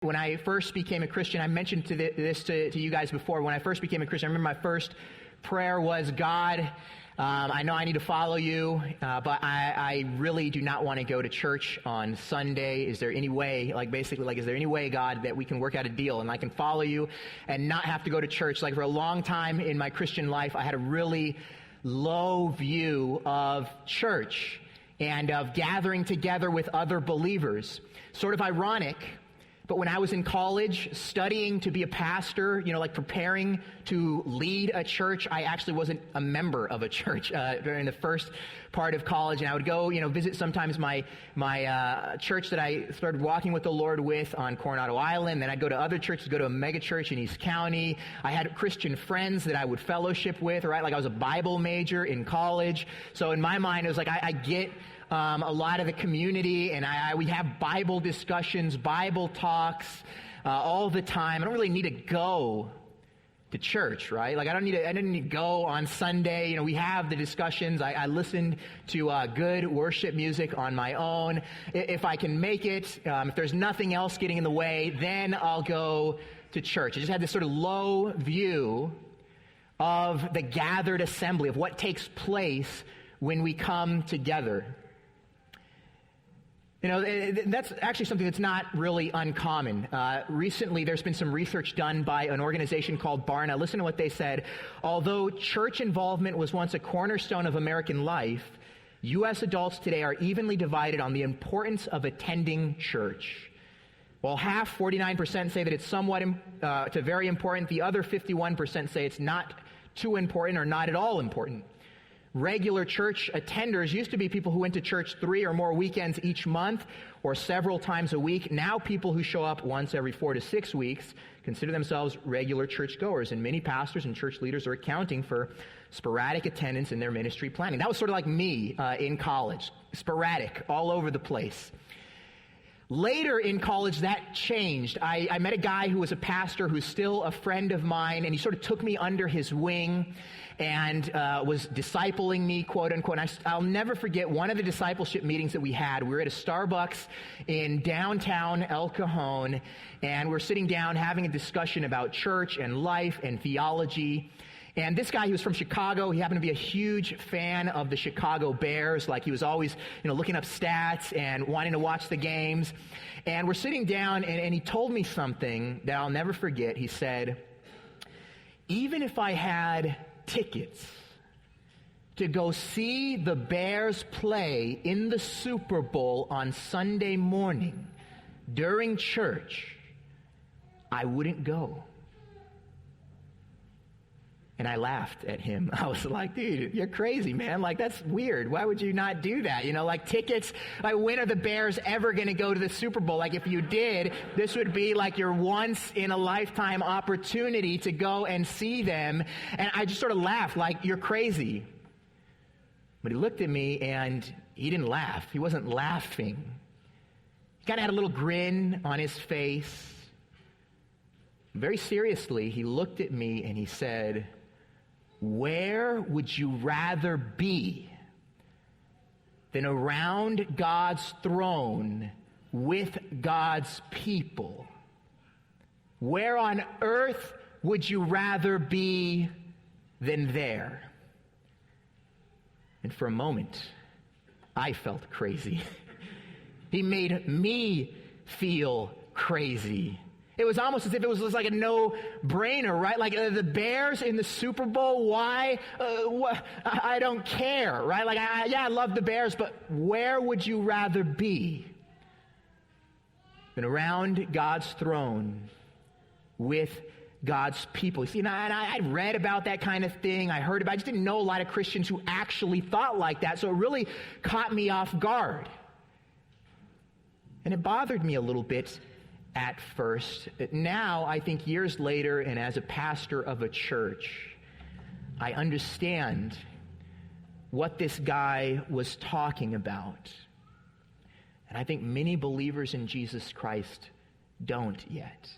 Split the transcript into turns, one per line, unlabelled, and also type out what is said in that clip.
When I first became a Christian, I mentioned this to you guys before. When I first became a Christian, I remember my first prayer was, God, I know I need to follow you, but I really do not want to go to church on Sunday. Is there any way, is there any way, God, that we can work out a deal and I can follow you and not have to go to church? Like, for a long time in my Christian life, I had a really low view of church and of gathering together with other believers. Sort of ironic. But when I was in college studying to be a pastor, preparing to lead a church, I actually wasn't a member of a church during the first part of college. And I would go, visit sometimes my church that I started walking with the Lord with on Coronado Island. Then I'd go to other churches, go to a mega church in East County. I had Christian friends that I would fellowship with, right? Like I was a Bible major in college. So in my mind, it was like I get a lot of the community, and we have Bible discussions, Bible talks all the time. I don't really need to go to church, right? Like I didn't need to go on Sunday. We have the discussions. I listened to good worship music on my own. If I can make it, if there's nothing else getting in the way, then I'll go to church. I just had this sort of low view of the gathered assembly, of what takes place when we come together. That's actually something that's not really uncommon. Recently, there's been some research done by an organization called Barna. Listen to what they said. Although church involvement was once a cornerstone of American life, U.S. adults today are evenly divided on the importance of attending church. While half, 49%, say that it's somewhat to very important, the other 51% say it's not too important or not at all important. Regular church attenders used to be people who went to church 3 or more weekends each month or several times a week. Now people who show up once every 4 to 6 weeks consider themselves regular churchgoers, and many pastors and church leaders are accounting for sporadic attendance in their ministry planning. That was sort of like me in college, sporadic, all over the place. Later in college, that changed. I met a guy who was a pastor who's still a friend of mine, and he sort of took me under his wing and was discipling me, quote unquote. And I'll never forget one of the discipleship meetings that we had. We were at a Starbucks in downtown El Cajon, and we're sitting down having a discussion about church and life and theology. And this guy, he was from Chicago. He happened to be a huge fan of the Chicago Bears. Like he was always, looking up stats and wanting to watch the games. And we're sitting down, and he told me something that I'll never forget. He said, even if I had tickets to go see the Bears play in the Super Bowl on Sunday morning during church, I wouldn't go. And I laughed at him. I was like, dude, you're crazy, man. Like, that's weird. Why would you not do that? Tickets, when are the Bears ever going to go to the Super Bowl? Like, if you did, this would be like your once-in-a-lifetime opportunity to go and see them. And I just sort of laughed, like, you're crazy. But he looked at me, and he didn't laugh. He wasn't laughing. He kind of had a little grin on his face. Very seriously, he looked at me, and he said, where would you rather be than around God's throne with God's people? Where on earth would you rather be than there? And for a moment, I felt crazy. He made me feel crazy. It was almost as if it was like a no-brainer, right? Like the Bears in the Super Bowl, why? I don't care, right? Like, I love the Bears, but where would you rather be than around God's throne with God's people? See, and I read about that kind of thing. I heard about it. I just didn't know a lot of Christians who actually thought like that, so it really caught me off guard. And it bothered me a little bit at first. Now, I think years later, and as a pastor of a church, I understand what this guy was talking about. And I think many believers in Jesus Christ don't yet.